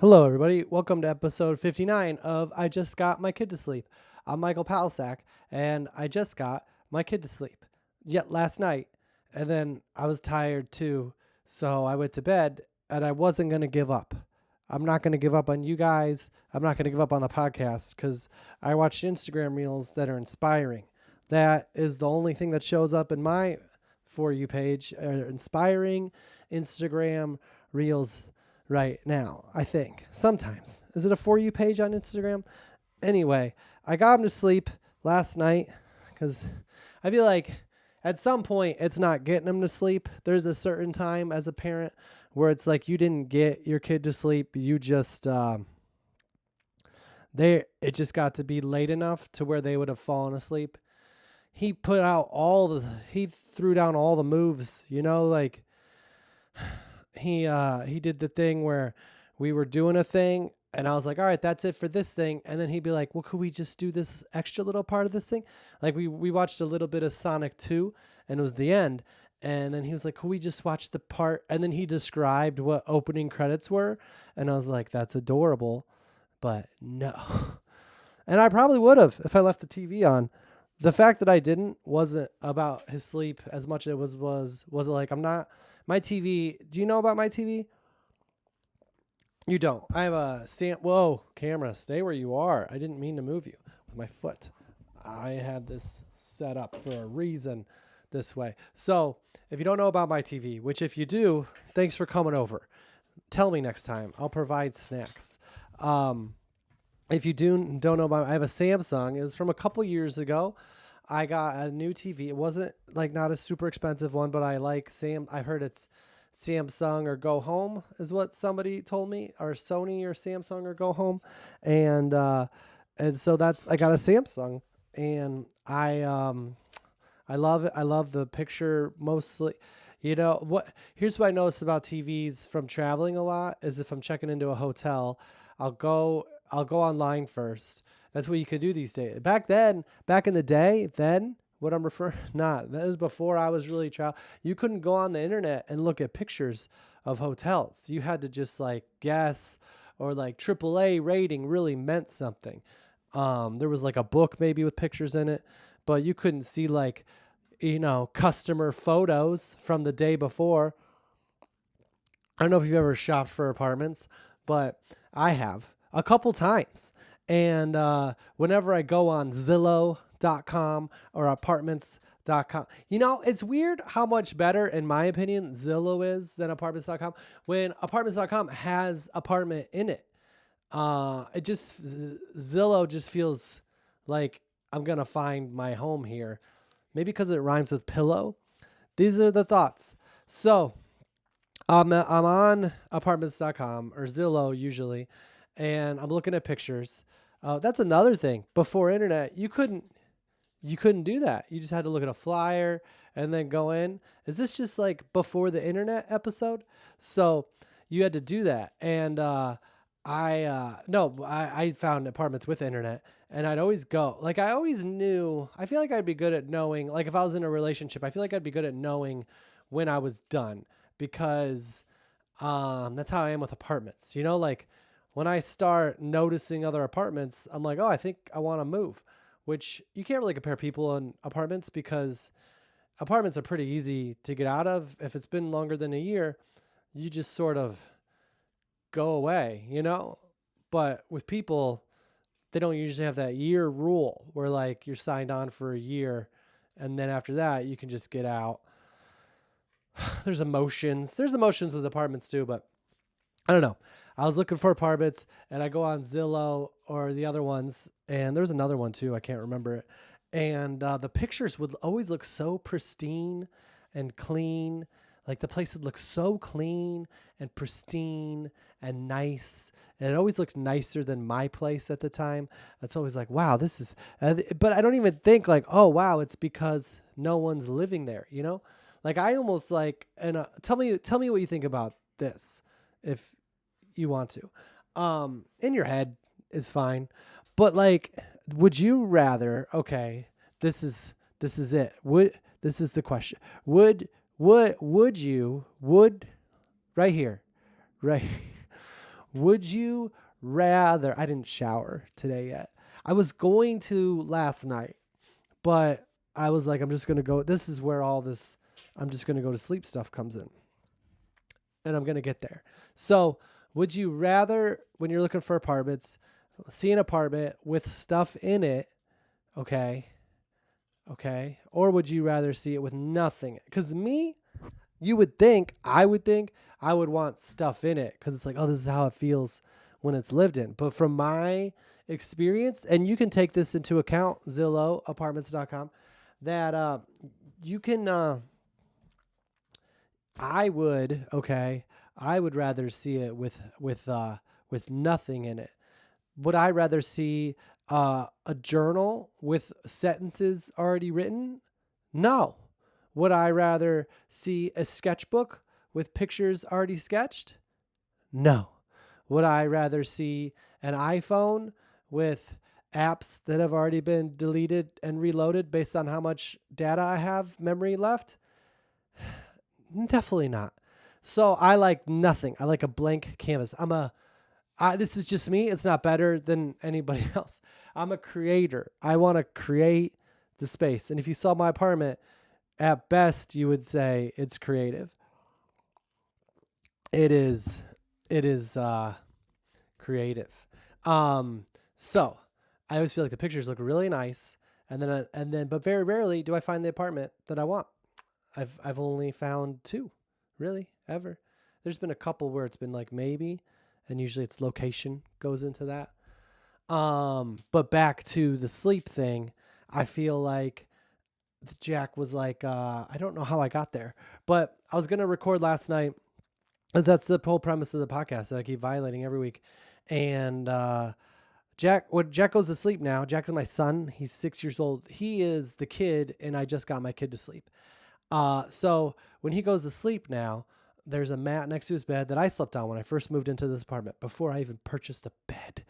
Hello, everybody. Welcome to episode 59 of I Just Got My Kid to Sleep. I'm Michael Palisak, and I just got my kid to sleep yet last night. And then I was tired too, so I went to bed, and I wasn't going to give up. I'm not going to give up on you guys. I'm not going to give up on the podcast because I watched Instagram reels that are inspiring. That is the only thing that shows up in my For You page, inspiring Instagram reels right now, I think. Sometimes. Is it a For You page on Instagram? Anyway, I got him to sleep last night because I feel like at some point it's not getting him to sleep. There's a certain time as a parent where it's like you didn't get your kid to sleep. You just, it just got to be late enough to where they would have fallen asleep. He he threw down all the moves, like he did the thing where we were doing a thing and I was like, all right, that's it for this thing. And then he'd be like, well, could we just do this extra little part of this thing? Like we watched a little bit of Sonic 2 and it was the end. And then he was like, could we just watch the part? And then he described what opening credits were. And I was like, that's adorable, but no. And I probably would have if I left the TV on. The fact that I didn't wasn't about his sleep as much as it was like I'm not my TV. Do you know about my TV? You don't. I have a whoa, camera, stay where you are. I didn't mean to move you with my foot. I had this set up for a reason this way. So, if you don't know about my TV, which if you do, thanks for coming over. Tell me next time. I'll provide snacks. If you don't know about, I have a Samsung. It was from a couple years ago. I got a new TV. It wasn't like not a super expensive one, but I like I heard it's Samsung or Go Home is what somebody told me, or Sony or Samsung or Go Home, and so I got a Samsung, and I love it. I love the picture mostly. You know what? Here's what I noticed about TVs from traveling a lot is if I'm checking into a hotel, I'll go online first. That's what you could do these days. Back in the day, what I'm referring not that was before I was really you couldn't go on the internet and look at pictures of hotels. You had to just like guess, or like AAA rating really meant something. There was like a book maybe with pictures in it, but you couldn't see like customer photos from the day before. I don't know if you've ever shopped for apartments, but I have a couple times. And whenever I go on Zillow.com or apartments.com, it's weird how much better, in my opinion, Zillow is than apartments.com when apartments.com has apartment in it. Zillow just feels like I'm going to find my home here. Maybe because it rhymes with pillow. These are the thoughts. So I'm on apartments.com or Zillow usually, and I'm looking at pictures. That's another thing. Before internet, you couldn't do that. You just had to look at a flyer and then go in. Is this just like before the internet episode? So you had to do that. And I found apartments with internet, and I'd always go. Like I always knew. I feel like I'd be good at knowing. Like if I was in a relationship, I feel like I'd be good at knowing when I was done because that's how I am with apartments. Like when I start noticing other apartments, I'm like, oh, I think I want to move. Which you can't really compare people in apartments because apartments are pretty easy to get out of. If it's been longer than a year, you just sort of go away, But with people, they don't usually have that year rule where like you're signed on for a year and then after that you can just get out. There's emotions with apartments too, but I don't know. I was looking for apartments and I go on Zillow or the other ones, and there's another one too. I can't remember it. And the pictures would always look so pristine and clean. Like the place would look so clean and pristine and nice. And it always looked nicer than my place at the time. It's always like, wow, this is, but I don't even think like, oh, wow, it's because no one's living there, Like I almost like, and tell me what you think about this if you want to. In your head is fine. But like, would you rather, okay, this is it. This is the question. Would right here, right? Would you rather? I didn't shower today yet. I was going to last night, but I was like, I'm just going to go. This is where all this, I'm just going to go to sleep stuff comes in. And I'm going to get there. So, would you rather, when you're looking for apartments, see an apartment with stuff in it, okay? Okay. Or would you rather see it with nothing? Because I would think I would want stuff in it because it's like, oh, this is how it feels when it's lived in. But from my experience, and you can take this into account, Zillow, apartments.com, that you can, I would, okay, I would rather see it with nothing in it. Would I rather see a journal with sentences already written? No. Would I rather see a sketchbook with pictures already sketched? No. Would I rather see an iPhone with apps that have already been deleted and reloaded based on how much data I have memory left? Definitely not. So I like nothing. I like a blank canvas. This is just me. It's not better than anybody else. I'm a creator. I want to create the space. And if you saw my apartment, at best, you would say it's creative. It is creative. So I always feel like the pictures look really nice, but very rarely do I find the apartment that I want. I've only found 2, really, ever. There's been a couple where it's been like maybe, and usually it's location goes into that. But back to the sleep thing, I feel like Jack was like, I don't know how I got there, but I was gonna record last night, because that's the whole premise of the podcast that I keep violating every week. And Jack goes to sleep now. Jack is my son. He's 6 years old. He is the kid, and I just got my kid to sleep. So when he goes to sleep now, there's a mat next to his bed that I slept on when I first moved into this apartment, before I even purchased a bed.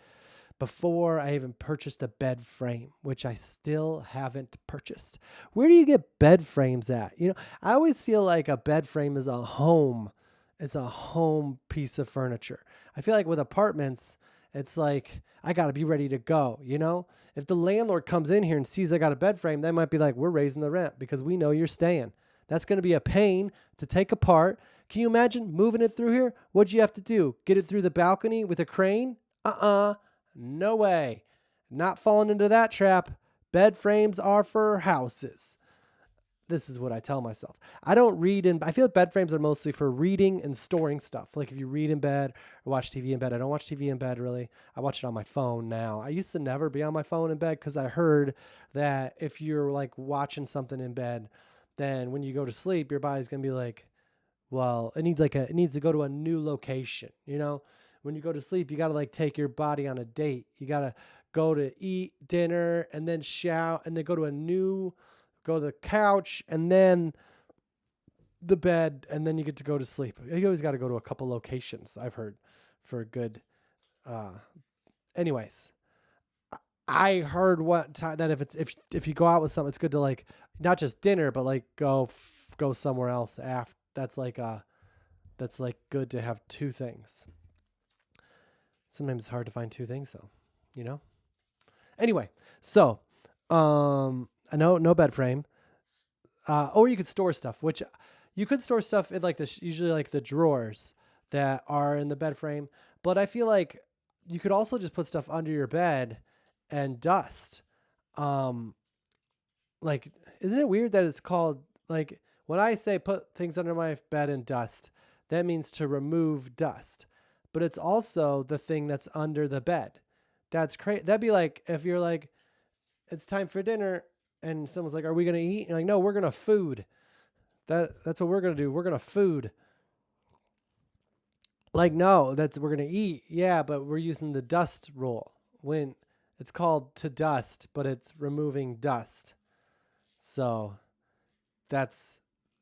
Before I even purchased a bed frame, which I still haven't purchased. Where do you get bed frames at? I always feel like a bed frame is a home. It's a home piece of furniture. I feel like with apartments, it's like, I got to be ready to go. If the landlord comes in here and sees I got a bed frame, they might be like, we're raising the rent because we know you're staying. That's going to be a pain to take apart. Can you imagine moving it through here? What'd you have to do? Get it through the balcony with a crane? No way. Not falling into that trap. Bed frames are for houses. This is what I tell myself. I don't read I feel like bed frames are mostly for reading and storing stuff. Like if you read in bed or watch TV in bed. I don't watch TV in bed really. I watch it on my phone now. I used to never be on my phone in bed because I heard that if you're like watching something in bed, then when you go to sleep, your body's going to be like, well, it needs to go to a new location. When you go to sleep, you got to like take your body on a date. You got to go to eat dinner and then shower and then go to the couch and then the bed, and then you get to go to sleep. You always got to go to a couple locations, I've heard, for a good, anyways. I heard that if you go out with someone, it's good to like, not just dinner, but like go somewhere else after. That's like good to have 2 things. Sometimes it's hard to find 2 things though, Anyway, so, I know no bed frame. Or you could store stuff, which you could store stuff in like usually like the drawers that are in the bed frame. But I feel like you could also just put stuff under your bed and dust. Like, isn't it weird that it's called, like, when I say put things under my bed and dust, that means to remove dust. But it's also the thing that's under the bed. That's crazy. That'd be like if you're like, it's time for dinner, and someone's like, are we going to eat? And you're like, no, we're going to food. That's what we're going to do. We're going to food. Like, no, we're going to eat. Yeah, but we're using the dust rule. When it's called to dust, but it's removing dust. So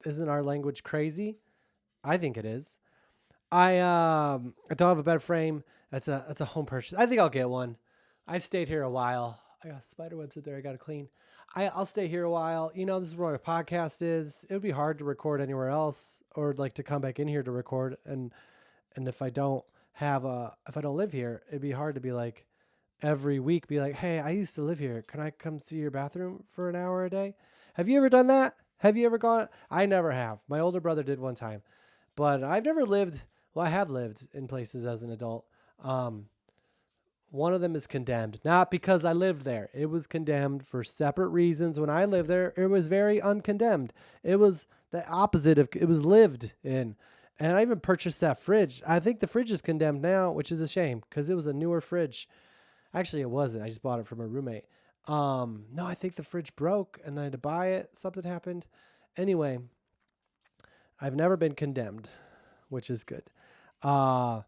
isn't our language crazy? I think it is. I don't have a bed frame. That's a home purchase. I think I'll get one. I've stayed here a while. I got spider webs in there. I got to clean. I'll stay here a while. This is where my podcast is. It would be hard to record anywhere else, or like to come back in here to record. And if I don't have a, if I don't live here, it'd be hard to be like every week, be like, hey, I used to live here. Can I come see your bathroom for an hour a day? Have you ever done that? Have you ever gone? I never have. My older brother did one time, but I've never lived. Well, I have lived in places as an adult. Um, One of them is condemned, not because I lived there. It was condemned for separate reasons. When I lived there, it was very uncondemned. It was the opposite of, it was lived in. And I even purchased that fridge. I think the fridge is condemned now, which is a shame because it was a newer fridge. Actually, it wasn't. I just bought it from a roommate. No, I think the fridge broke and then I had to buy it. Something happened. Anyway, I've never been condemned, which is good. Uh,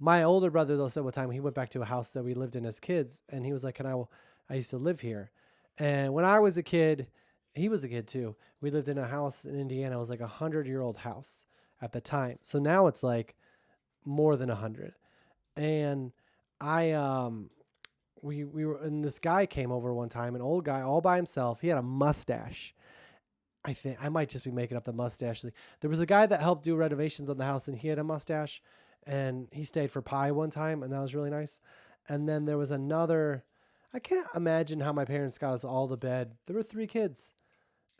my older brother though said one time he went back to a house that we lived in as kids, and he was like, "Can I used to live here." And when I was a kid, he was a kid too. We lived in a house in Indiana. It was like 100-year-old house at the time. So now it's like more than 100. And I we were, and this guy came over one time, an old guy all by himself. He had a mustache. I think I might just be making up the mustache thing. There was a guy that helped do renovations on the house, and he had a mustache, and he stayed for pie one time, and that was really nice. And then there was another. I can't imagine how my parents got us all to bed. There were three kids.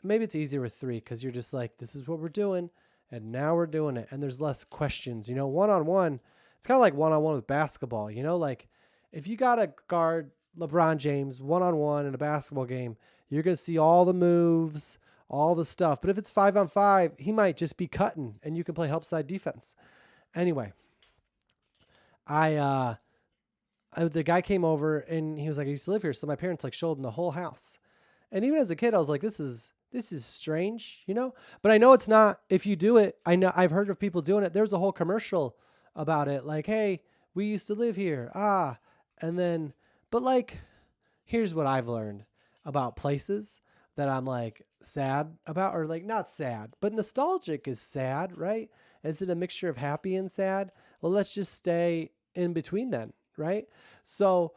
Maybe it's easier with three because you're just like, this is what we're doing, and now we're doing it, and there's less questions. You know, one on one. It's kind of like one on one with basketball. You know, like if you got to guard LeBron James one on one in a basketball game, you're gonna see all the moves, all the stuff. But if it's 5-on-5, he might just be cutting and you can play help side defense. Anyway, I the guy came over and he was like, I used to live here. So my parents like showed him the whole house. And even as a kid, I was like, this is strange, you know? But I know it's not. If you do it, I know I've heard of people doing it. There's a whole commercial about it. Like, hey, we used to live here. Ah. And then, but like, here's what I've learned about places that I'm like sad about, or like not sad, but nostalgic is sad, right? Is it a mixture of happy and sad? Well, let's just stay in between then, right? So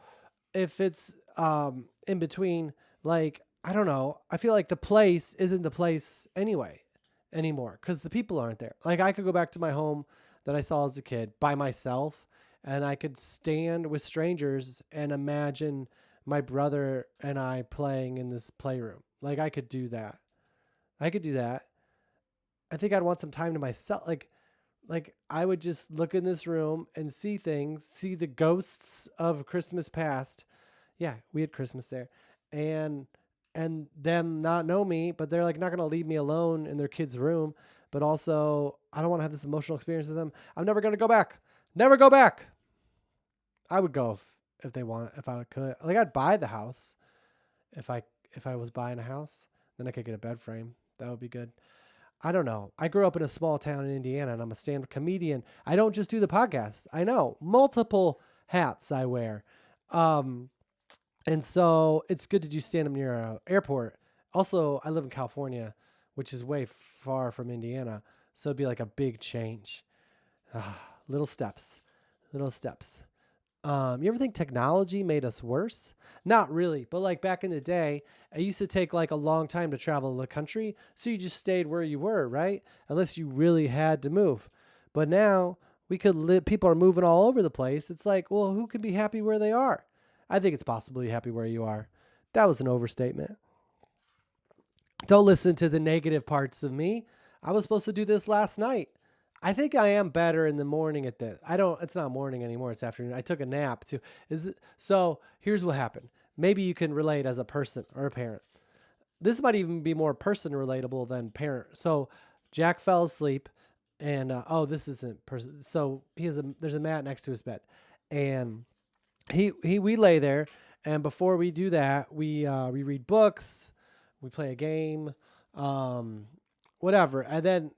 if it's in between, like, I don't know, I feel like the place isn't the place anyway anymore because the people aren't there. Like I could go back to my home that I saw as a kid by myself, and I could stand with strangers and imagine my brother and I playing in this playroom. Like I could do that. I could do that. I think I'd want some time to myself. Like I would just look in this room and see things, see the ghosts of Christmas past. Yeah, we had Christmas there. And them not know me, but they're like not going to leave me alone in their kid's room, but also I don't want to have this emotional experience with them. I'm never going to go back. Never go back. I would go if they want, if I could. Like I'd buy the house if I was buying a house, then I could get a bed frame. That would be good. I don't know. I grew up in a small town in Indiana, and I'm a stand-up comedian. I don't just do the podcast. I know multiple hats I wear, um, and so it's good to do stand-up near an airport. Also, I live in California, which is way far from Indiana, so it'd be like a big change. Little steps, little steps. You ever think technology made us worse? Not really, but like back in the day, it used to take like a long time to travel the country, so you just stayed where you were, right? Unless you really had to move. But now we could live, people are moving all over the place. It's like, well, who can be happy where they are? I think it's possible you're happy where you are. That was an overstatement. Don't listen to the negative parts of me. I was supposed to do this last night. I think I am better in the morning at this. I don't. It's not morning anymore. It's afternoon. I took a nap too. Is it, so? Here's what happened. Maybe you can relate as a person or a parent. This might even be more person relatable than parent. So Jack fell asleep, and oh, this isn't person. So there's a mat next to his bed, and we lay there, and before we do that, we read books, we play a game, um, whatever. And then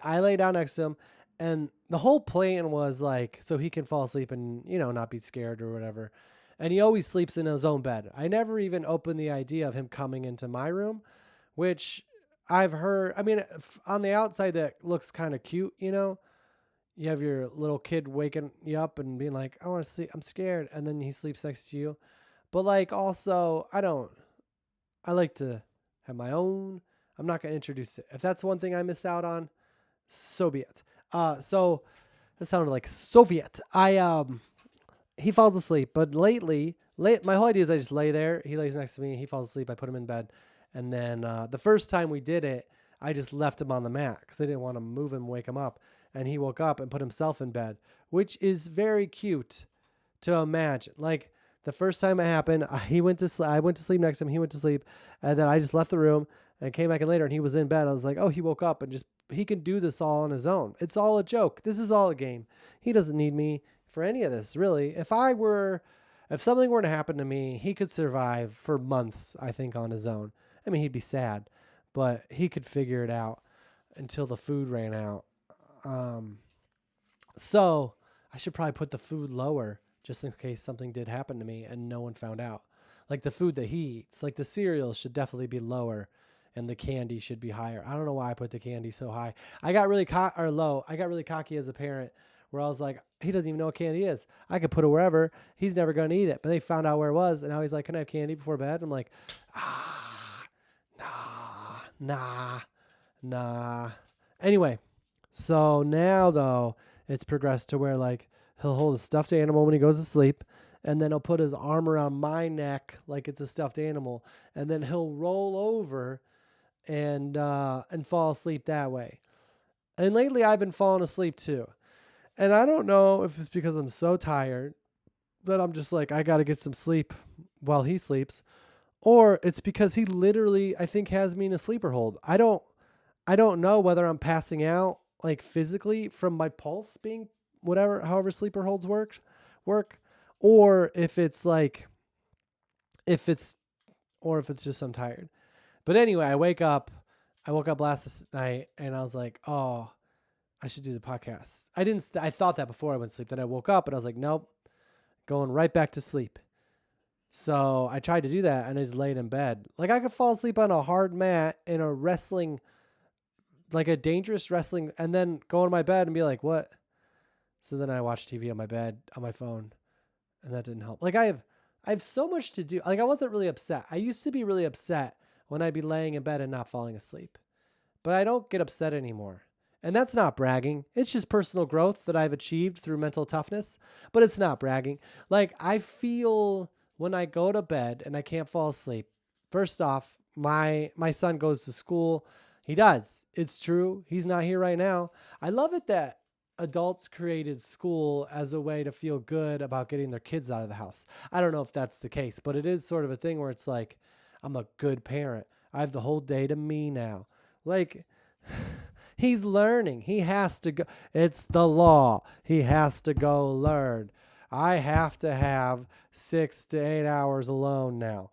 I lay down next to him, and the whole plan was like so he can fall asleep and not be scared or whatever. And he always sleeps in his own bed. I never even opened the idea of him coming into my room, which I've heard. I mean, on the outside that looks kind of cute, You have your little kid waking you up and being like, "I want to sleep. I'm scared," and then he sleeps next to you. But like, also, I don't. I like to have my own. I'm not gonna introduce it. If that's one thing I miss out on, so be it. So That sounded like Soviet. He falls asleep, but my whole idea is I just lay there. He lays next to me. He falls asleep. I put him in bed, and then the first time we did it, I just left him on the mat because I didn't want to move him, wake him up, and he woke up and put himself in bed, which is very cute to imagine. Like the first time it happened, he went to sleep. I went to sleep next to him. He went to sleep, and then I just left the room and came back in later, and he was in bed. I was like, oh, he woke up and just he can do this all on his own. It's all a joke. This is all a game. He doesn't need me for any of this, really. If something were to happen to me, he could survive for months, I think, on his own. I mean, he'd be sad, but he could figure it out until the food ran out. So I should probably put the food lower just in case something did happen to me and no one found out. Like the food that he eats, like the cereal should definitely be lower and the candy should be higher. I don't know why I put the candy so high. I got really low. I got really cocky as a parent where I was like, he doesn't even know what candy is. I could put it wherever. He's never going to eat it. But they found out where it was. And now he's like, can I have candy before bed? I'm like, nah. Anyway, so now though, it's progressed to where like he'll hold a stuffed animal when he goes to sleep. And then he'll put his arm around my neck like it's a stuffed animal. And then he'll roll over and fall asleep that way. And lately I've been falling asleep too. And I don't know if it's because I'm so tired that I'm just like, I got to get some sleep while he sleeps, or it's because he literally, I think, has me in a sleeper hold. I don't know whether I'm passing out like physically from my pulse being however sleeper holds work, or if it's just I'm tired. But anyway, I woke up last night and I was like, oh, I should do the podcast. I thought that before I went to sleep. Then I woke up and I was like, nope, going right back to sleep. So I tried to do that and I just laid in bed. Like I could fall asleep on a hard mat in a wrestling, like a dangerous wrestling, and then go in my bed and be like, what? So then I watched TV on my bed, on my phone, and that didn't help. Like I have so much to do. Like I wasn't really upset. I used to be really upset when I'd be laying in bed and not falling asleep. But I don't get upset anymore. And that's not bragging. It's just personal growth that I've achieved through mental toughness. But it's not bragging. Like I feel when I go to bed and I can't fall asleep. First off, my son goes to school. He does. It's true. He's not here right now. I love it that adults created school as a way to feel good about getting their kids out of the house. I don't know if that's the case, but it is sort of a thing where it's like, I'm a good parent. I have the whole day to me now. Like, he's learning. He has to go. It's the law. He has to go learn. I have to have 6 to 8 hours alone now.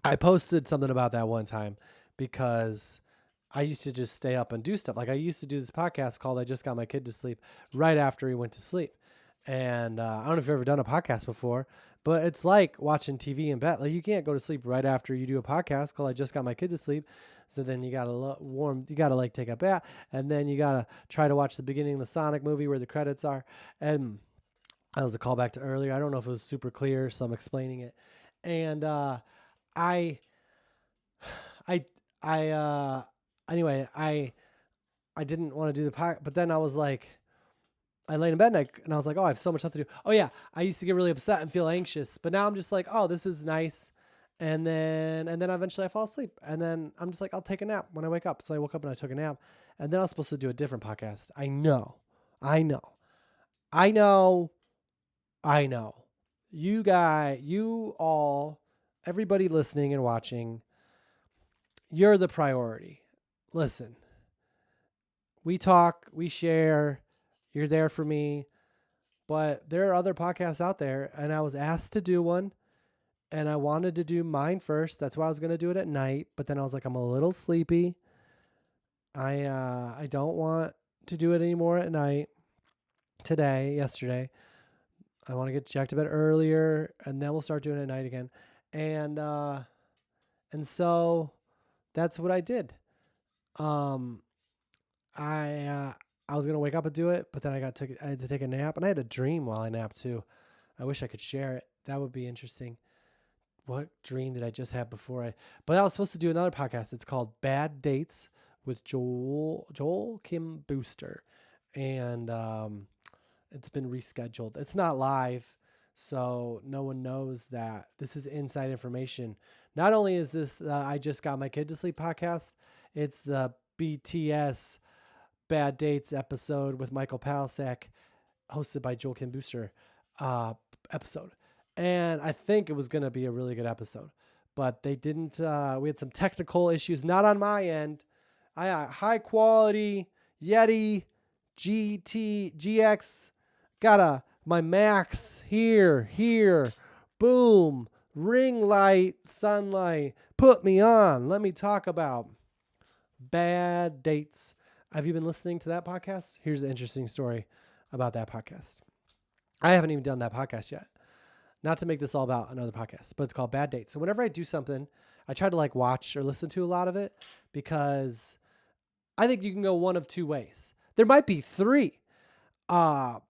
I posted something about that one time because I used to just stay up and do stuff. Like I used to do this podcast called I Just Got My Kid to Sleep right after he went to sleep. And I don't know if you've ever done a podcast before, but it's like watching TV in bed. Like you can't go to sleep right after you do a podcast called I Just Got My Kid to Sleep. So then you got to you got to like take a bath, and then you got to try to watch the beginning of the Sonic movie where the credits are. And that was a callback to earlier. I don't know if it was super clear, so I'm explaining it. And anyway, I didn't want to do the podcast, but then I was like, I laid in bed and I was like, oh, I have so much stuff to do. Oh yeah, I used to get really upset and feel anxious, but now I'm just like, oh, this is nice. And then eventually I fall asleep, and then I'm just like, I'll take a nap when I wake up. So I woke up and I took a nap, and then I was supposed to do a different podcast. I know. You all, everybody listening and watching, you're the priority. Listen, we talk, we share, you're there for me, but there are other podcasts out there, and I was asked to do one, and I wanted to do mine first. That's why I was going to do it at night, but then I was like, I'm a little sleepy. I don't want to do it anymore at night. Yesterday. I want to get Jack to bed earlier, and then we'll start doing it at night again. And so that's what I did. I was gonna wake up and do it, but then I had to take a nap, and I had a dream while I napped too. I wish I could share it. That would be interesting. What dream did I just have before But I was supposed to do another podcast. It's called Bad Dates with Joel Kim Booster, and it's been rescheduled. It's not live, so no one knows that. This is inside information. Not only is this I Just Got My Kid to Sleep podcast, it's the BTS Bad Dates episode with Michael Palisak, hosted by Joel Kim Booster episode. And I think it was going to be a really good episode, but they didn't. We had some technical issues, not on my end. I high quality Yeti GX, got my Max here, boom, ring light, sunlight, put me on. Let me talk about Bad Dates. Have you been listening to that podcast? Here's an interesting story about that podcast. I haven't even done that podcast yet. Not to make this all about another podcast, but it's called Bad Dates. So whenever I do something, I try to like watch or listen to a lot of it, because I think you can go one of two ways. There might be three. The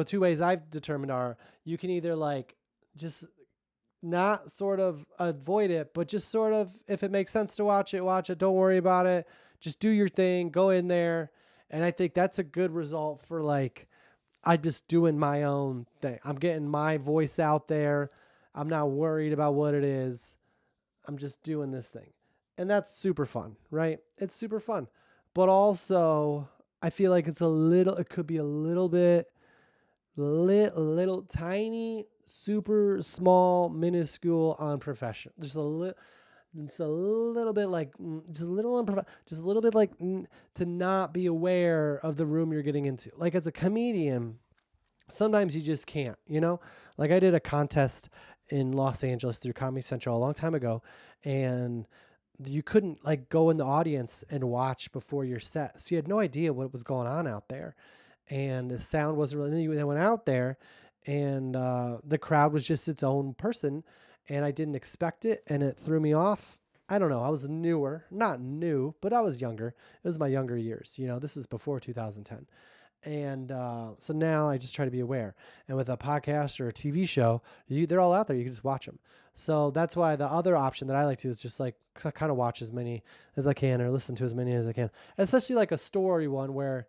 two ways I've determined are, you can either like just not sort of avoid it, but just sort of, if it makes sense to watch it. Don't worry about it. Just do your thing, go in there. And I think that's a good result for like, I'm just doing my own thing. I'm getting my voice out there. I'm not worried about what it is. I'm just doing this thing. And that's super fun, right? It's super fun. But also, I feel like it could be a little bit, little tiny, super small, minuscule, unprofessional. Just a little bit like, just a little unprofessional, just a little bit like to not be aware of the room you're getting into. Like as a comedian, sometimes you just can't, like I did a contest in Los Angeles through Comedy Central a long time ago, and you couldn't like go in the audience and watch before your set. So you had no idea what was going on out there. And the sound wasn't really, they went out there and the crowd was just its own person. And I didn't expect it, and it threw me off. I don't know. I was not new, but I was younger. It was my younger years. This is before 2010. And so now I just try to be aware. And with a podcast or a TV show, they're all out there. You can just watch them. So that's why the other option that I like to is just like kind of watch as many as I can or listen to as many as I can. And especially like a story one where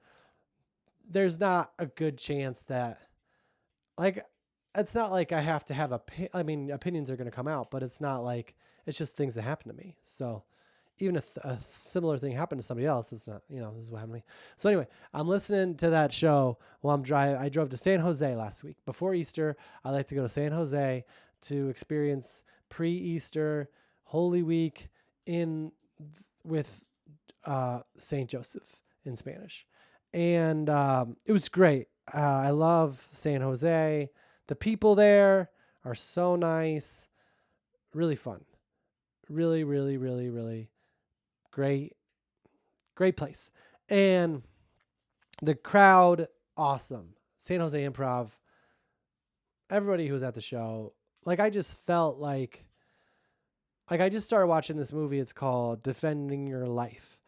there's not a good chance that, like, it's not like I have to have opinions are going to come out, but it's not like, it's just things that happen to me. So even if a similar thing happened to somebody else, it's not, this is what happened to me. So anyway, I'm listening to that show while I'm driving. I drove to San Jose last week. Before Easter, I like to go to San Jose to experience pre-Easter Holy Week with Saint Joseph in Spanish. And it was great. I love San Jose. The people there are so nice. Really fun. Really, really, really, really great place. And the crowd, awesome. San Jose Improv, everybody who was at the show, like I just felt like I just started watching this movie. It's called Defending Your Life,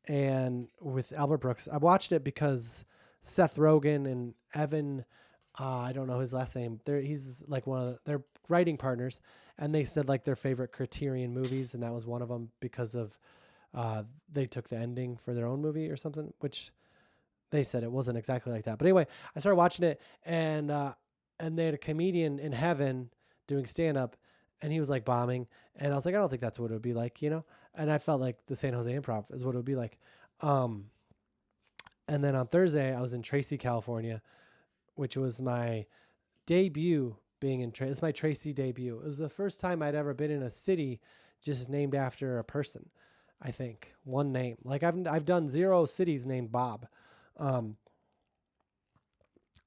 and with Albert Brooks. I watched it because Seth Rogen and Evan, I don't know his last name. He's like one of their writing partners, and they said like their favorite Criterion movies, and that was one of them because of they took the ending for their own movie or something, which they said it wasn't exactly like that. But anyway, I started watching it, and they had a comedian in heaven doing stand-up, and he was like bombing, and I was like, I don't think that's what it would be like, and I felt like the San Jose Improv is what it would be like. And then on Thursday, I was in Tracy, California, which was my debut being in Tracy. It's my Tracy debut. It was the first time I'd ever been in a city just named after a person. I think one name. Like I've done 0 cities named Bob.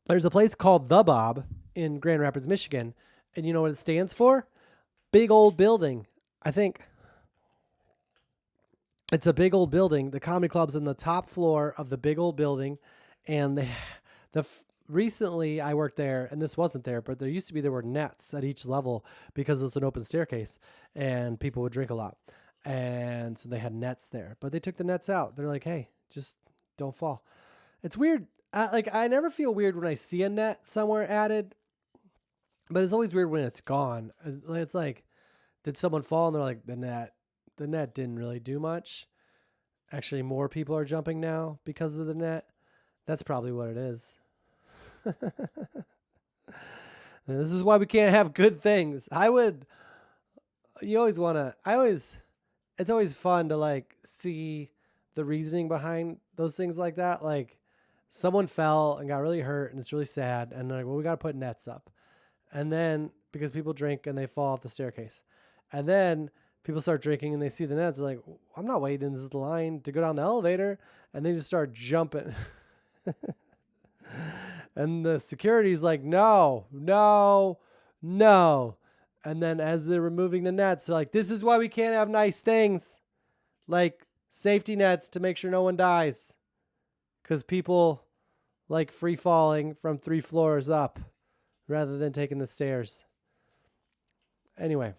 There's a place called The Bob in Grand Rapids, Michigan, and you know what it stands for? Big old building. I think it's a big old building. The comedy club's in the top floor of the big old building, and recently I worked there, and this wasn't there, but there were nets at each level because it was an open staircase, and people would drink a lot. And so they had nets there, but they took the nets out. They're like, hey, just don't fall. It's weird. I never feel weird when I see a net somewhere added, but it's always weird when it's gone. It's like, did someone fall? And they're like, the net didn't really do much. Actually, more people are jumping now because of the net That's probably what it is. This is why we can't have good things. You always want to, it's always fun to like see the reasoning behind those things like that. Like someone fell and got really hurt and it's really sad. And they're like, well, we got to put nets up. And then because people drink and they fall off the staircase. And then people start drinking and they see the nets. They're like, I'm not waiting in this line to go down the elevator. And they just start jumping. And the security's like, no, no, no. And then as they're removing the nets, they're like, this is why we can't have nice things. Like safety nets to make sure no one dies. Because people like free falling from 3 floors up rather than taking the stairs. Anyway,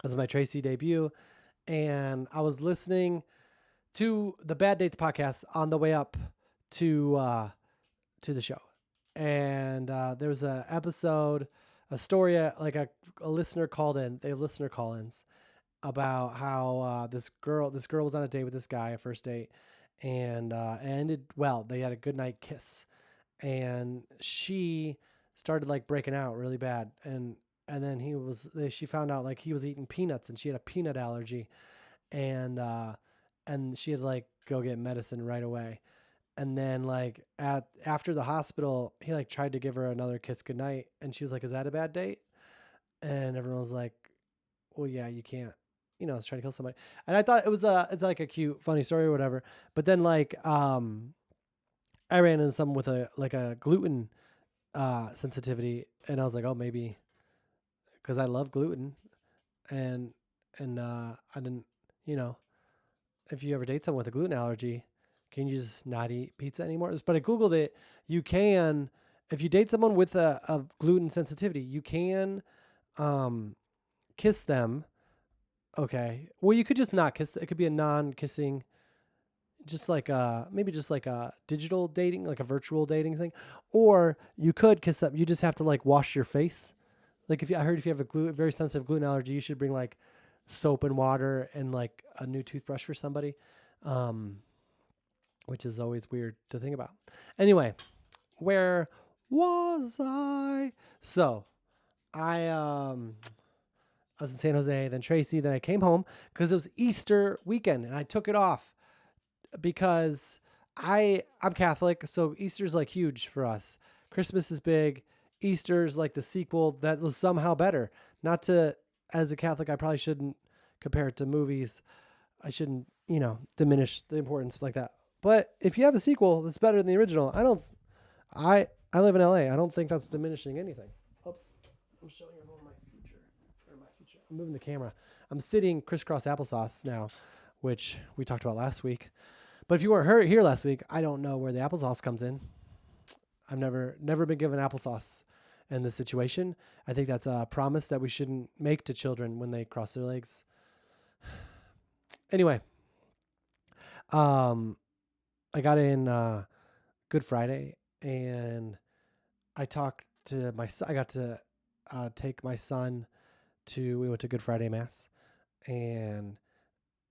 this is my Tracy debut. And I was listening to the Bad Dates podcast on the way up to the show. And there was a episode, a story, like a listener called in. They have listener call-ins about how this girl was on a date with this guy, a first date, and it ended well. They had a good night kiss, and she started like breaking out really bad, and then she found out like he was eating peanuts, and she had a peanut allergy, and she had to like go get medicine right away. And then like after the hospital, he like tried to give her another kiss goodnight. And she was like, is that a bad date? And everyone was like, well, yeah, you can't, I was trying to kill somebody. And I thought it's like a cute, funny story or whatever. But then like, I ran into someone with a gluten, sensitivity. And I was like, oh, maybe because I love gluten and I didn't, if you ever date someone with a gluten allergy, can you just not eat pizza anymore? But I Googled it. You can, if you date someone with a gluten sensitivity, you can kiss them. Okay. Well, you could just not kiss. It could be a non-kissing, just like maybe just like a digital dating, like a virtual dating thing. Or you could kiss them. You just have to like wash your face. Like I heard if you have a very sensitive gluten allergy, you should bring like soap and water and like a new toothbrush for somebody. Which is always weird to think about. Anyway, where was I? So I was in San Jose, then Tracy, then I came home because it was Easter weekend and I took it off because I'm Catholic, so Easter's like huge for us. Christmas is big. Easter's like the sequel that was somehow better. Not to, as a Catholic, I probably shouldn't compare it to movies. I shouldn't, diminish the importance like that. But if you have a sequel that's better than the original, I live in LA. I don't think that's diminishing anything. Oops. I'm showing everyone my future. I'm moving the camera. I'm sitting crisscross applesauce now, which we talked about last week. But if you weren't here last week, I don't know where the applesauce comes in. I've never been given applesauce in this situation. I think that's a promise that we shouldn't make to children when they cross their legs. Anyway, I got in Good Friday and I talked to my son. I got to take my son we went to Good Friday Mass and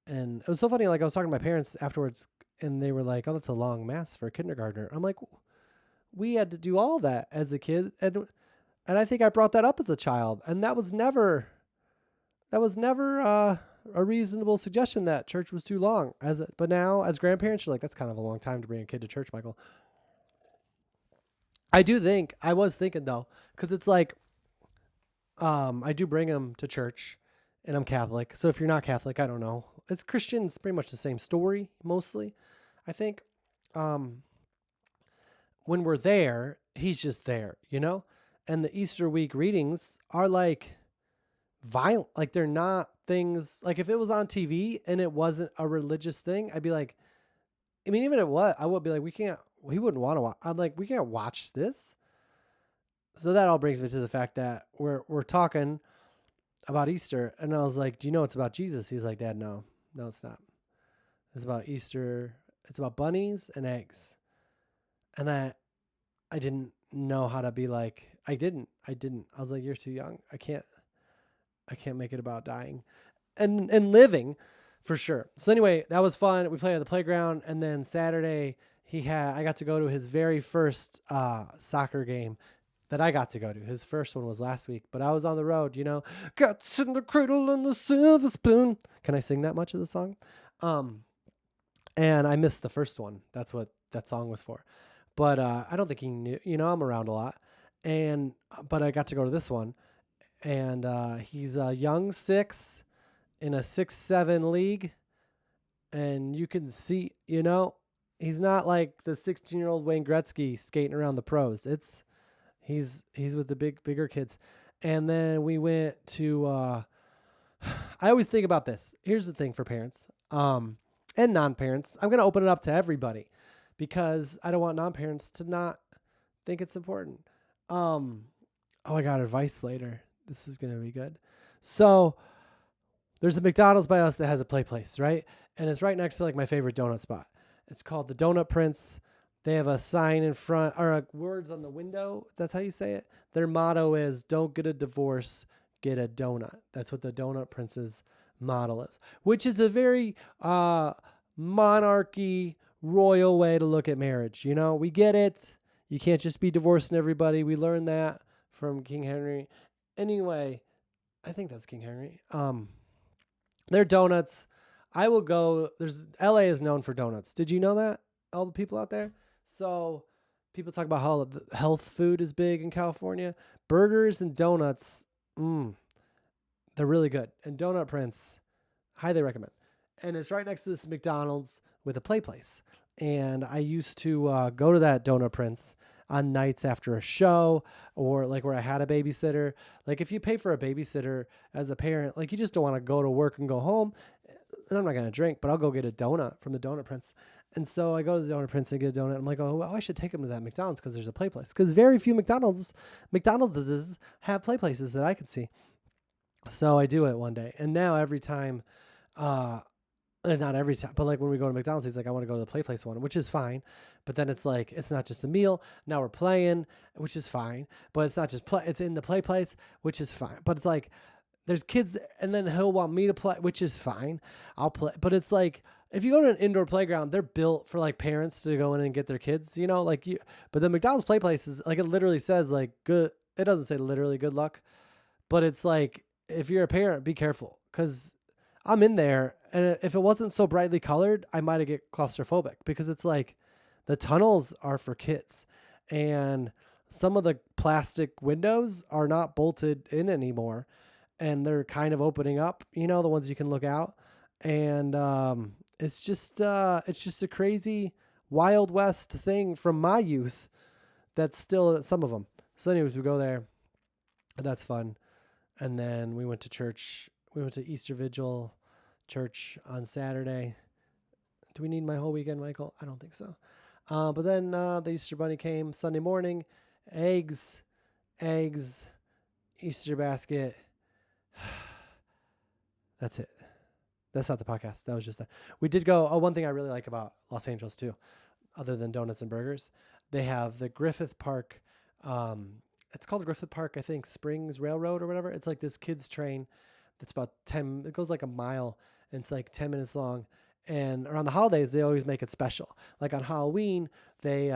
it was so funny. Like I was talking to my parents afterwards and they were like, oh, that's a long Mass for a kindergartner. I'm like, we had to do all that as a kid. And I think I brought that up as a child and that was never a reasonable suggestion that church was too long. But now as grandparents, you're like, that's kind of a long time to bring a kid to church, Michael. I was thinking though, because it's like, I do bring them to church and I'm Catholic. So if you're not Catholic, I don't know. It's Christian. It's pretty much the same story, mostly, I think. When we're there, he's just there, And the Easter week readings are like violent. Like they're not things like if it was on TV and it wasn't a religious thing, I'd be like, I mean, even if it was, I would be like, he wouldn't want to watch. I'm like, we can't watch this. So that all brings me to the fact that we're talking about Easter. And I was like, do you know it's about Jesus? He's like, Dad, no, it's not. It's about Easter. It's about bunnies and eggs. And I didn't know how to be like, I didn't. I was like, you're too young. I can't make it about dying and living for sure. So anyway, that was fun. We played at the playground and then Saturday I got to go to his very first soccer game that I got to go to. His first one was last week, but I was on the road, Cats in the cradle and the silver spoon. Can I sing that much of the song? Um, and I missed the first one. That's what that song was for. But I don't think he knew. I'm around a lot, but I got to go to this one, and he's a young six in a 6-7 league, and you can see, he's not like the 16-year-old Wayne Gretzky skating around the pros. He's with the bigger kids, and then we went to. I always think about this. Here's the thing for parents, and non-parents. I'm gonna open it up to everybody, because I don't want non-parents to not think it's important. Oh, I got advice later. This is gonna be good. So there's a McDonald's by us that has a play place, right? And it's right next to like my favorite donut spot. It's called the Donut Prince. They have a sign in front, or words on the window. That's how you say it. Their motto is "Don't get a divorce, get a donut." That's what the Donut Prince's model is, which is a very monarchy, royal way to look at marriage. We get it. You can't just be divorcing everybody. We learned that from King Henry. Anyway, I think that's King Henry. They're donuts. I will go. LA is known for donuts. Did you know that? All the people out there? So people talk about how the health food is big in California. Burgers and donuts, they're really good. And Donut Prince, highly recommend. And it's right next to this McDonald's with a play place. And I used to go to that Donut Prince on nights after a show, or like where I had a babysitter. Like if you pay for a babysitter as a parent, like you just don't want to go to work and go home. And I'm not going to drink, but I'll go get a donut from the Donut Prince. And so I go to the Donut Prince and get a donut. I'm like, oh, well, I should take him to that McDonald's because there's a play place. Because very few McDonald's have play places that I can see. So I do it one day. And now every time, not every time, but like when we go to McDonald's, he's like, I want to go to the play place one, which is fine. But then it's like, it's not just a meal. Now we're playing, which is fine. But it's not just play. It's in the play place, which is fine. But it's like, there's kids, and then he'll want me to play, which is fine. I'll play. But it's like, if you go to an indoor playground, they're built for like parents to go in and get their kids, but the McDonald's play place is like, it literally says like good. It doesn't say literally good luck, but it's like, if you're a parent, be careful, because I'm in there, and if it wasn't so brightly colored, I might get claustrophobic, because it's like the tunnels are for kids, and some of the plastic windows are not bolted in anymore, and they're kind of opening up, the ones you can look out. And it's just a crazy Wild West thing from my youth that's still at some of them. So anyways, we go there. That's fun. And then we went to church. We went to Easter Vigil church on Saturday. Do we need my whole weekend, Michael? I don't think so. But then the Easter Bunny came Sunday morning. Eggs, Easter basket. That's it. That's not the podcast. That was just that. We did go. Oh, one thing I really like about Los Angeles too, other than donuts and burgers, they have the Griffith Park. It's called Griffith Park, I think, Springs Railroad or whatever. It's like this kids train that's about 10. It goes like a mile, and it's like 10 minutes long. And around the holidays, they always make it special. Like on Halloween, they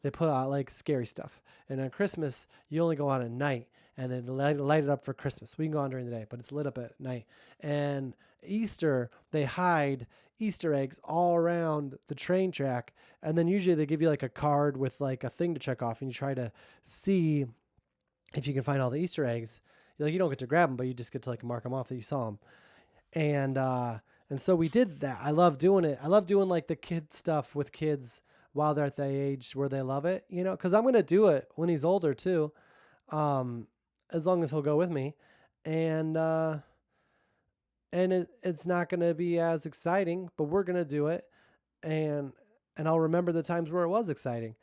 put out like scary stuff, and on Christmas, you only go on at night, and then light it up for Christmas. We can go on during the day, but it's lit up at night. And Easter, they hide Easter eggs all around the train track, and then usually they give you like a card with like a thing to check off, and you try to see if you can find all the Easter eggs. Like, you don't get to grab them, but you just get to like mark them off that you saw them. And so we did that. I love doing it. I love doing like the kid stuff with kids while they're at the age where they love it, because I'm going to do it when he's older too. As long as he'll go with me. And it's not going to be as exciting, but we're going to do it. And I'll remember the times where it was exciting.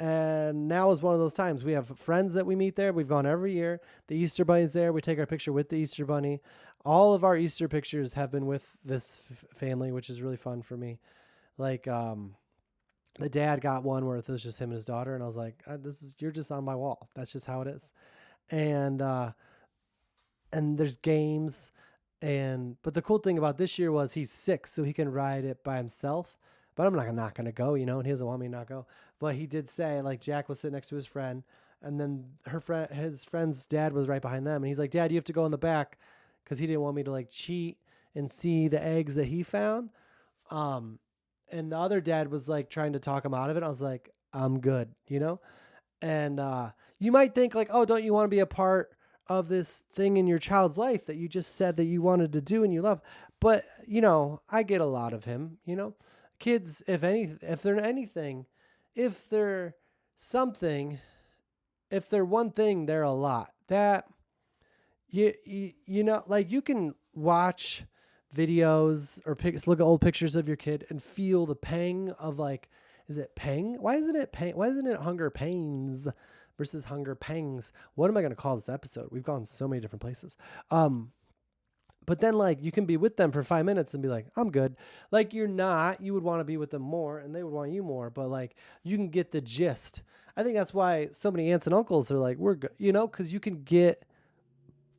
And now is one of those times. We have friends that we meet there. We've gone every year. The Easter Bunny's there. We take our picture with the Easter Bunny. All of our Easter pictures have been with this family, which is really fun for me. Like, the dad got one where it was just him and his daughter, and I was like, you're just on my wall. That's just how it is. And there's games, but the cool thing about this year was he's 6, so he can ride it by himself. but I'm not gonna go, and he doesn't want me to not go. But he did say, like, Jack was sitting next to his friend, and then his friend's dad was right behind them, and he's like, Dad, you have to go in the back, because he didn't want me to like cheat and see the eggs that he found. Um, and the other dad was like trying to talk him out of it. I was like, I'm good. And you might think like, oh, don't you want to be a part of this thing in your child's life that you just said that you wanted to do and you love? But I get a lot of him. Kids, if they're anything, if they're something, if they're one thing, they're a lot. That like you can watch videos or look at old pictures of your kid and feel the pang of like, is it pang? Why isn't it pain? Why isn't it hunger pains versus hunger pangs? What am I going to call this episode? We've gone so many different places. But then like you can be with them for 5 minutes and be like, I'm good. Like you would want to be with them more and they would want you more, but like you can get the gist. I think that's why so many aunts and uncles are like, we're good, cause you can get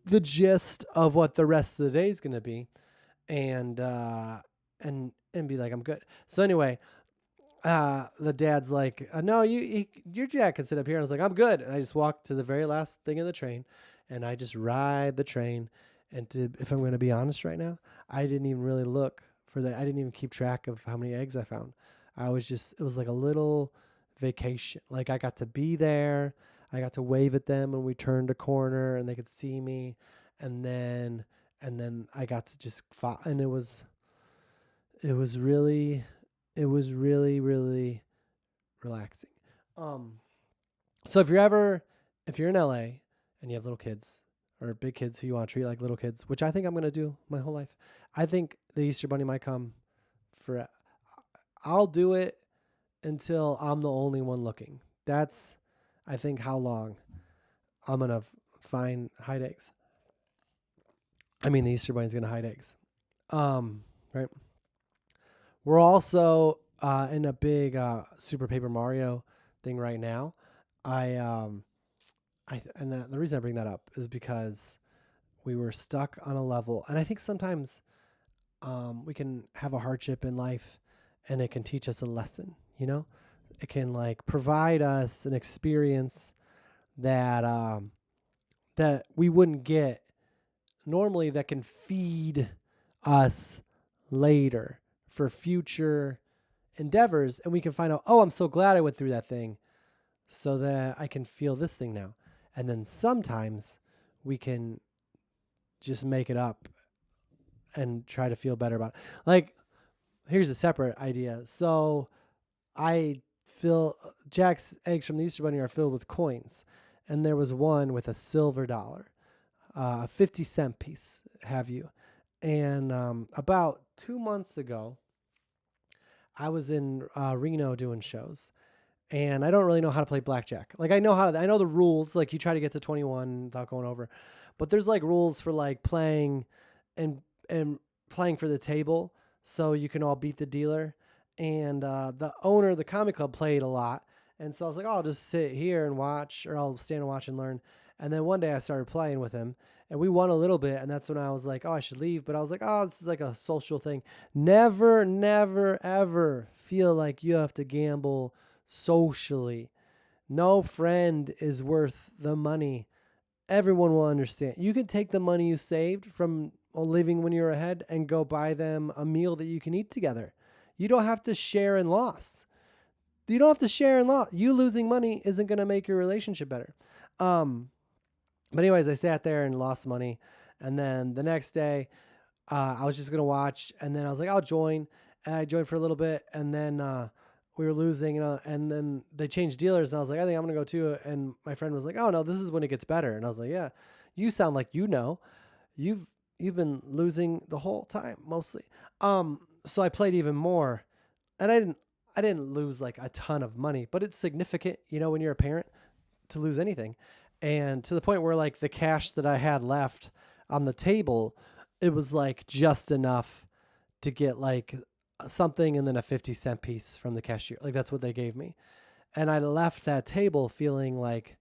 the gist of what the rest of the day is going to be and be like, I'm good. So anyway, the dad's like, no, your dad can sit up here. And I was like, I'm good. And I just walked to the very last thing of the train and I just ride the train. And if I'm going to be honest right now, I didn't even really look for that. I didn't even keep track of how many eggs I found. It was like a little vacation. Like I got to be there. I got to wave at them when we turned a corner and they could see me. And then I got to just follow. And it was really, really relaxing. So if you're in LA and you have little kids or big kids who you want to treat like little kids, which I think I'm going to do my whole life, I think the Easter Bunny might come I'll do it until I'm the only one looking. That's, I think, how long I'm going to hide eggs. I mean, the Easter Bunny's going to hide eggs. Right. We're also in a big Super Paper Mario thing right now. The reason I bring that up is because we were stuck on a level, and I think sometimes we can have a hardship in life, and it can teach us a lesson. It can like provide us an experience that that we wouldn't get normally, that can feed us later for future endeavors, and we can find out, oh, I'm so glad I went through that thing so that I can feel this thing now. And then sometimes we can just make it up and try to feel better about it. Like, here's a separate idea. So I feel Jack's eggs from the Easter Bunny are filled with coins, and there was one with a silver dollar, a 50-cent piece, have you. And about 2 months ago, I was in Reno doing shows, and I don't really know how to play blackjack. Like I know the rules. Like you try to get to 21 without going over, but there's like rules for like playing and playing for the table, so you can all beat the dealer. And the owner of the comedy club played a lot, and so I was like, oh, I'll just sit here and watch, or I'll stand and watch and learn. And then one day I started playing with him, and we won a little bit, and that's when I was like, oh, I should leave. But I was like, oh, this is like a social thing. Never, ever feel like you have to gamble socially. No friend is worth the money. Everyone will understand. You can take the money you saved from living when you're ahead and go buy them a meal that you can eat together. You don't have to share in loss. You don't have to share in loss. You losing money isn't going to make your relationship better. But anyways, I sat there and lost money. And then the next day, I was just going to watch. And then I was like, I'll join. And I joined for a little bit. And then we were losing. And then they changed dealers. And I was like, I think I'm going to go too. And my friend was like, oh, no, this is when it gets better. And I was like, yeah, you sound like you know. You've been losing the whole time, mostly. So I played even more. And I didn't lose like a ton of money. But it's significant, when you're a parent, to lose anything. And to the point where like the cash that I had left on the table, it was like just enough to get like something and then a 50-cent piece from the cashier. Like that's what they gave me. And I left that table feeling like,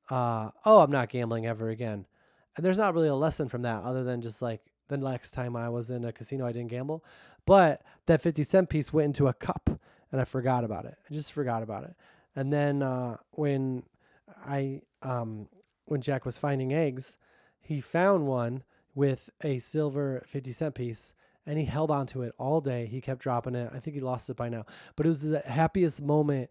oh, I'm not gambling ever again. And there's not really a lesson from that other than just like the next time I was in a casino, I didn't gamble. But that 50-cent piece went into a cup, and I forgot about it. I just forgot about it. And then I when Jack was finding eggs, he found one with a silver 50-cent piece, and he held on to it all day. He kept dropping it. I think he lost it by now. But it was the happiest moment.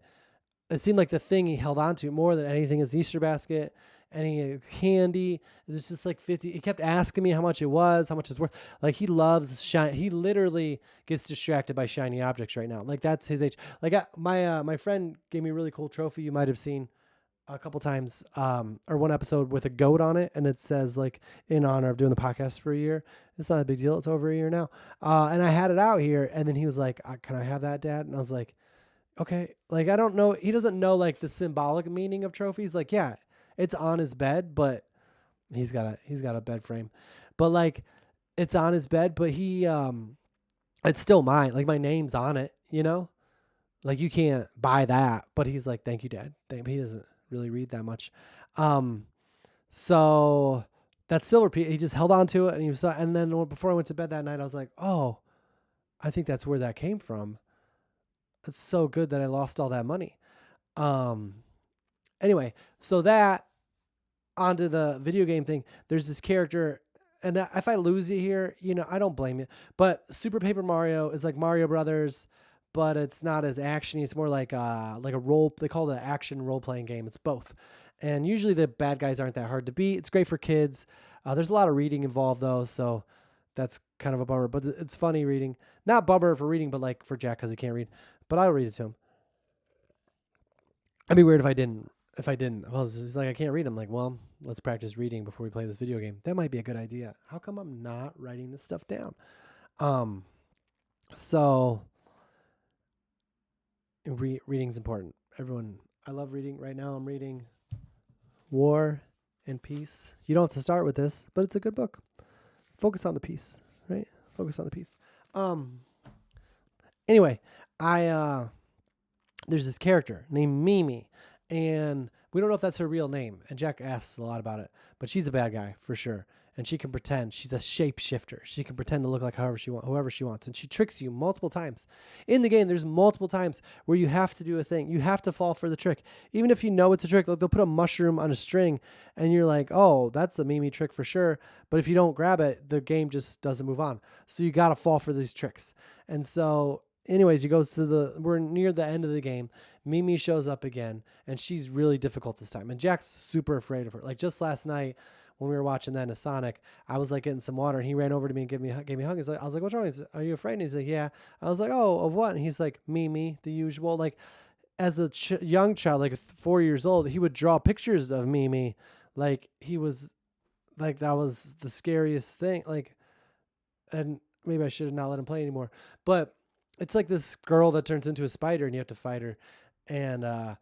It seemed like the thing he held on to more than anything is Easter basket, any candy. It was just like 50. He kept asking me how much it was, how much it's worth. Like, he loves shine. He literally gets distracted by shiny objects right now. Like, that's his age. Like, my friend gave me a really cool trophy you might have seen a couple times, or one episode with a goat on it, and it says, like, in honor of doing the podcast for a year. It's not a big deal. It's over a year now. And I had it out here, and then he was like, "Can I have that, Dad?" And I was like, "Okay." Like, I don't know. He doesn't know, like, the symbolic meaning of trophies. Like, yeah, it's on his bed, but he's got a bed frame, but, like, it's on his bed, but it's still mine. Like, my name's on it, you know. Like, you can't buy that. But he's like, "Thank you, Dad." He doesn't really read that much. So that silver piece, he just held on to it, and and then before I went to bed that night, I was like, "Oh, I think that's where that came from. It's so good that I lost all that money." Um, anyway, so that onto the video game thing. There's this character, and if I lose you here, I don't blame you. But Super Paper Mario is like Mario Brothers, but it's not as actiony. It's more like a role. They call it an action role playing game. It's both, and usually the bad guys aren't that hard to beat. It's great for kids. There's a lot of reading involved though, so that's kind of a bummer. But it's funny reading. Not bummer for reading, but like for Jack because he can't read. But I'll read it to him. It'd be weird if I didn't. Well, it's like, I can't read. I'm like, well, let's practice reading before we play this video game. That might be a good idea. How come I'm not writing this stuff down? So reading's important. Everyone, I love reading. Right now I'm reading War and Peace. You don't have to start with this, but it's a good book. Focus on the peace, right? Focus on the peace. Anyway, there's this character named Mimi, and we don't know if that's her real name. And Jack asks a lot about it, but she's a bad guy for sure. And she can pretend. She's a shapeshifter. She can pretend to look like whoever she wants. And she tricks you multiple times. In the game, there's multiple times where you have to do a thing. You have to fall for the trick. Even if you know it's a trick, like they'll put a mushroom on a string, and you're like, oh, that's a Mimi trick for sure. But if you don't grab it, the game just doesn't move on. So you got to fall for these tricks. And so anyways, we're near the end of the game. Mimi shows up again, and she's really difficult this time. And Jack's super afraid of her. Like, just last night when we were watching that in Sonic, I was like getting some water, and he ran over to me and gave me a hug. I was like, "What's wrong?" He's like, "Are you afraid?" And he's like, "Yeah." I was like, "Oh, of what?" And he's like, "Mimi, the usual." Like, as a young child, like 4 years old, he would draw pictures of Mimi, like he was, like that was the scariest thing. Like, and maybe I should have not let him play anymore, but it's like this girl that turns into a spider and you have to fight her. And I'm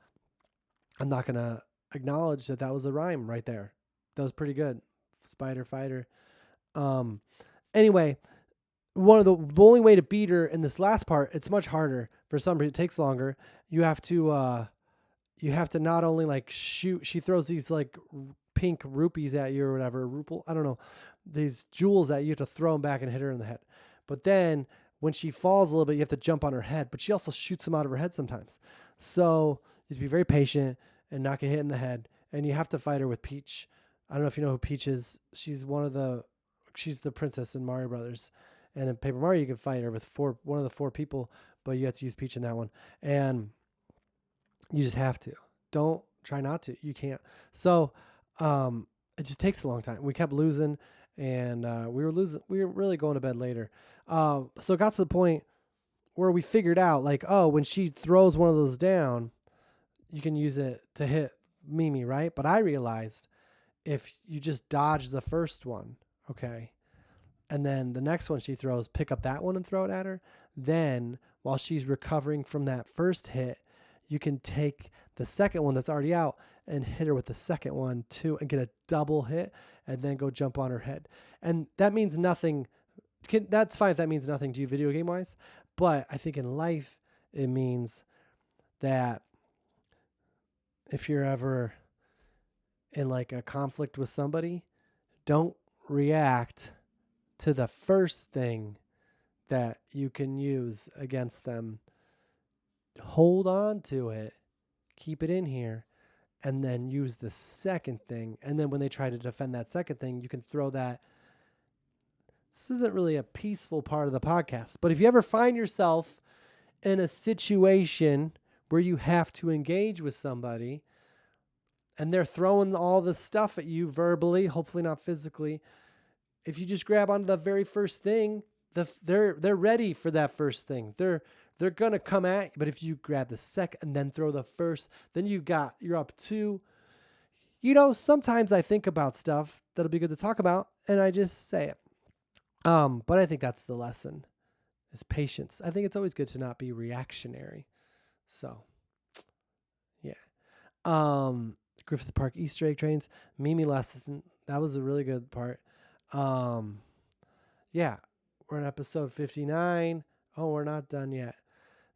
not going to acknowledge that was a rhyme right there. That was pretty good. Spider fighter. Anyway, the only way to beat her in this last part, it's much harder. For some reason, it takes longer. You have to not only like shoot, she throws these like pink rupees at you or whatever, I don't know, these jewels at you. You have to throw them back and hit her in the head. But then when she falls a little bit, you have to jump on her head, but she also shoots them out of her head sometimes. So you have to be very patient and not get hit in the head. And you have to fight her with Peach. I don't know if you know who Peach is. She's the princess in Mario Brothers. And in Paper Mario, you can fight her with one of the 4 people, but you have to use Peach in that one. And you just have to. Don't try not to. You can't. So it just takes a long time. We kept losing, and we were losing. We were really going to bed later. So it got to the point where we figured out, like, oh, when she throws one of those down, you can use it to hit Mimi, right? But I realized if you just dodge the first one, okay, and then the next one she throws, pick up that one and throw it at her, then while she's recovering from that first hit, you can take the second one that's already out and hit her with the second one too and get a double hit and then go jump on her head. And that means nothing. That's fine if that means nothing to you video game wise, but I think in life it means that if you're ever in like a conflict with somebody, don't react to the first thing that you can use against them, hold on to it, keep it in here, and then use the second thing. And then when they try to defend that second thing, you can throw that. This isn't really a peaceful part of the podcast, but if you ever find yourself in a situation where you have to engage with somebody and they're throwing all this stuff at you verbally, hopefully not physically, if you just grab onto the very first thing, they're ready for that first thing. They're gonna come at you. But if you grab the second and then throw the first, then you're up two. Sometimes I think about stuff that'll be good to talk about, and I just say it. But I think that's the lesson, is patience. I think it's always good to not be reactionary. So, yeah. Griffith Park Easter egg trains, Mimi lesson. That was a really good part. Yeah, we're on episode 59. Oh, we're not done yet.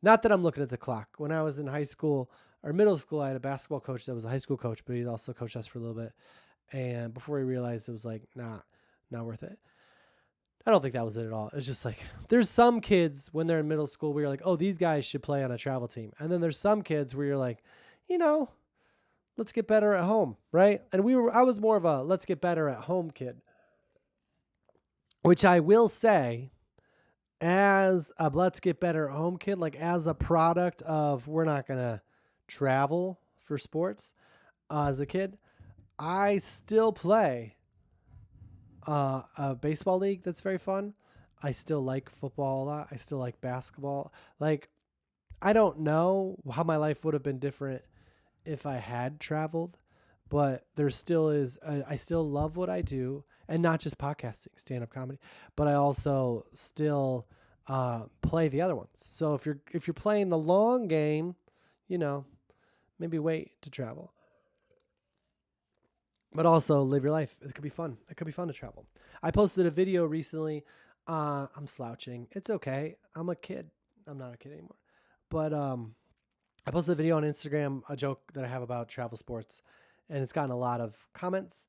Not that I'm looking at the clock. When I was in high school or middle school, I had a basketball coach that was a high school coach, but he also coached us for a little bit. And before he realized it was like, not worth it. I don't think that was it at all. It's just like, there's some kids when they're in middle school where you're like, oh, these guys should play on a travel team. And then there's some kids where you're like, let's get better at home, right? And I was more of a let's get better at home kid, which I will say, as a let's get better at home kid, like as a product of we're not going to travel for sports as a kid, I still play a baseball league that's very fun. I still like football a lot. I still like basketball. Like, I don't know how my life would have been different if I had traveled, but there still is, I still love what I do, and not just podcasting, stand-up comedy, but I also still play the other ones. So if you're playing the long game, maybe wait to travel, but also live your life. It could be fun. It could be fun to travel. I posted a video recently. I'm slouching. It's okay. I'm a kid. I'm not a kid anymore, but I posted a video on Instagram, a joke that I have about travel sports, and it's gotten a lot of comments,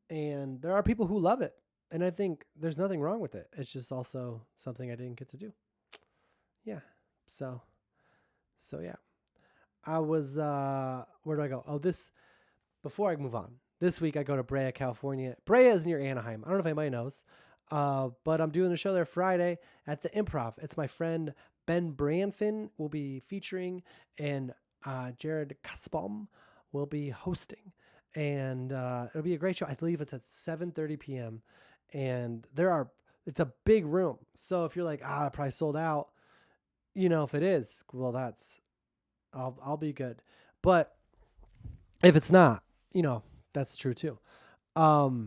and there are people who love it. And I think there's nothing wrong with it. It's just also something I didn't get to do. Yeah. So yeah. I was, where do I go? Oh, before I move on, this week I go to Brea, California. Brea is near Anaheim. I don't know if anybody knows, but I'm doing a show there Friday at the Improv. It's my friend Ben Branfin will be featuring, and Jared Kaspalm will be hosting. And it'll be a great show. I believe it's at 7:30 p.m. And it's a big room. So if you're like, it probably sold out, if it is, well, I'll be good. But if it's not, that's true too. But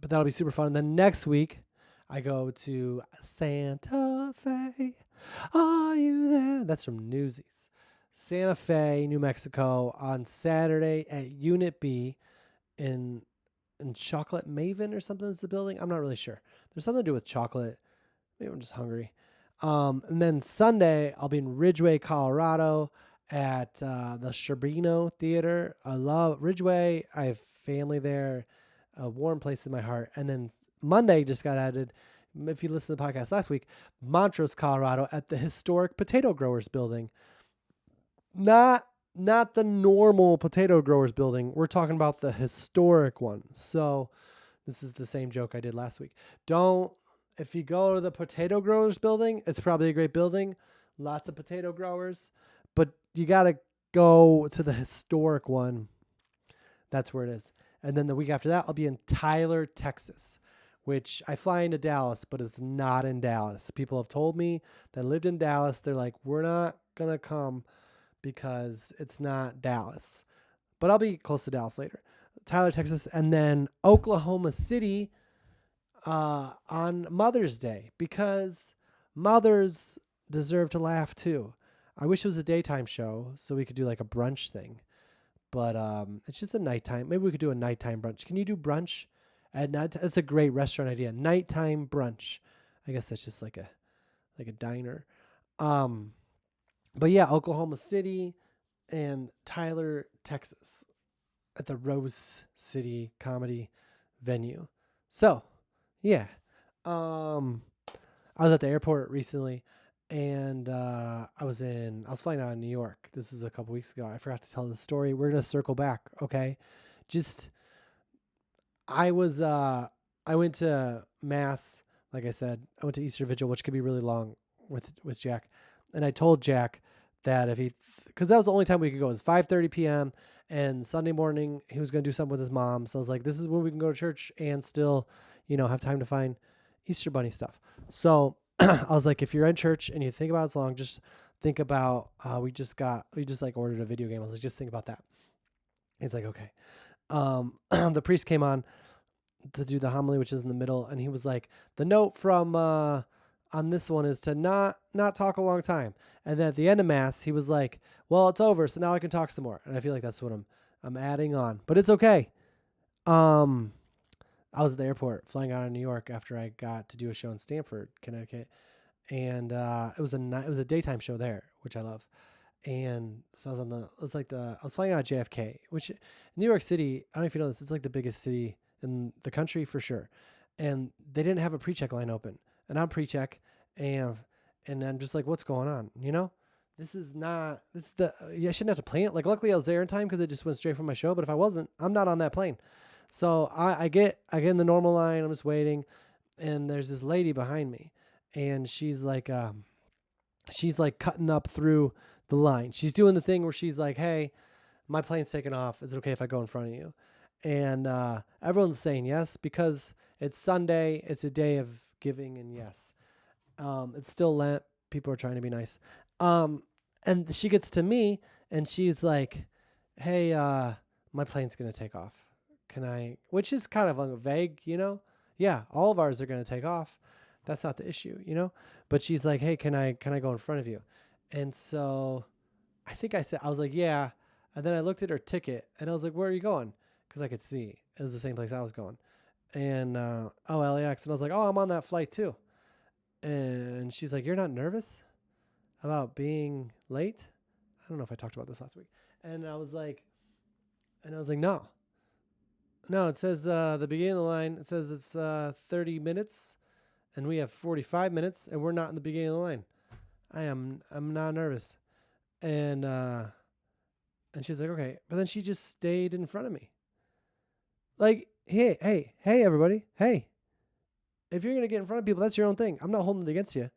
that'll be super fun. And then next week I go to Santa Fe. Are you there? That's from Newsies. Santa Fe, New Mexico on Saturday at Unit B in Chocolate Maven or something is the building. I'm not really sure. There's something to do with chocolate. Maybe I'm just hungry. And then Sunday, I'll be in Ridgeway, Colorado at the Sherbino Theater. I love Ridgeway. I have family there, a warm place in my heart. And then Monday just got added, if you listen to the podcast last week, Montrose, Colorado at the historic Potato Growers Building. Not the normal Potato Growers Building. We're talking about the historic one. So this is the same joke I did last week. If you go to the Potato Growers Building, it's probably a great building. Lots of potato growers. But you got to go to the historic one. That's where it is. And then the week after that, I'll be in Tyler, Texas, which I fly into Dallas, but it's not in Dallas. People have told me that lived in Dallas. They're like, we're not going to come because it's not Dallas. But I'll be close to Dallas later. Tyler, Texas, and then Oklahoma City on Mother's Day, because mothers deserve to laugh too. I wish it was a daytime show so we could do like a brunch thing. But it's just a nighttime. Maybe we could do a nighttime brunch. Can you do brunch at night? That's a great restaurant idea. Nighttime brunch. I guess that's just like a diner. But yeah, Oklahoma City and Tyler, Texas at the Rose City Comedy Venue. So, yeah. I I was at the airport recently, and I was flying out of New York. This was a couple weeks ago. I forgot to tell the story. We're gonna circle back, okay? Just I was I went to mass, like I said. I went to Easter Vigil, which could be really long with Jack, and I told Jack that if he, because that was the only time we could go. It was 5:30 p.m. and Sunday morning he was gonna do something with his mom. So I was like, this is when we can go to church and still, have time to find Easter bunny stuff. So I was like, if you're in church and you think about it so long, just think about we just like ordered a video game. I was like, just think about that. He's like, okay. The priest came on to do the homily, which is in the middle, and he was like, the note from on this one is to not talk a long time. And then at the end of mass, he was like, well, it's over, so now I can talk some more. And I feel like that's what I'm adding on, but it's okay. I was at the airport flying out of New York after I got to do a show in Stamford, Connecticut, and it was a daytime show there, which I love. And so I was flying out of JFK, which New York City, I don't know if you know this, it's like the biggest city in the country for sure. And they didn't have a pre-check line open, and I'm pre-check, and I'm just like, what's going on? This is I shouldn't have to plan it. Like, luckily I was there in time because it just went straight from my show. But if I wasn't, I'm not on that plane. So I get in the normal line. I'm just waiting, and there's this lady behind me, and she's like cutting up through the line. She's doing the thing where she's like, "Hey, my plane's taking off. Is it okay if I go in front of you?" And everyone's saying yes because it's Sunday. It's a day of giving, and yes, it's still Lent. People are trying to be nice. And she gets to me, and she's like, "Hey, my plane's gonna take off. Can I?" Which is kind of vague, Yeah, all of ours are gonna take off. That's not the issue, But she's like, "Hey, can I go in front of you?" And so I think I was like, "Yeah." And then I looked at her ticket, and I was like, "Where are you going?" Because I could see it was the same place I was going. And LAX, and I was like, "Oh, I'm on that flight too." And she's like, "You're not nervous about being late?" I don't know if I talked about this last week. And I was like, "No. No, it says the beginning of the line, it says it's 30 minutes, and we have 45 minutes, and we're not in the beginning of the line. I'm not nervous." And she's like, "Okay." But then she just stayed in front of me. Like, hey, everybody. Hey, if you're going to get in front of people, that's your own thing. I'm not holding it against you.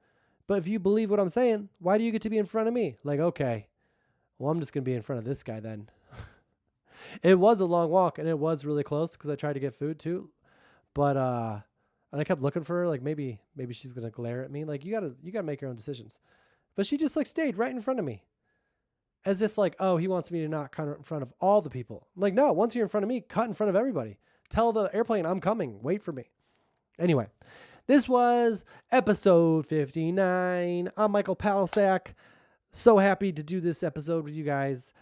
But if you believe what I'm saying, why do you get to be in front of me? Like, okay, well, I'm just going to be in front of this guy then. It was a long walk, and it was really close because I tried to get food too. But and I kept looking for her, like maybe she's gonna glare at me. Like, you gotta make your own decisions. But she just like stayed right in front of me, as if like, oh, he wants me to not cut in front of all the people. Like, no, once you're in front of me, cut in front of everybody. Tell the airplane I'm coming. Wait for me. Anyway, this was episode 59. I'm Michael Palisak. So happy to do this episode with you guys.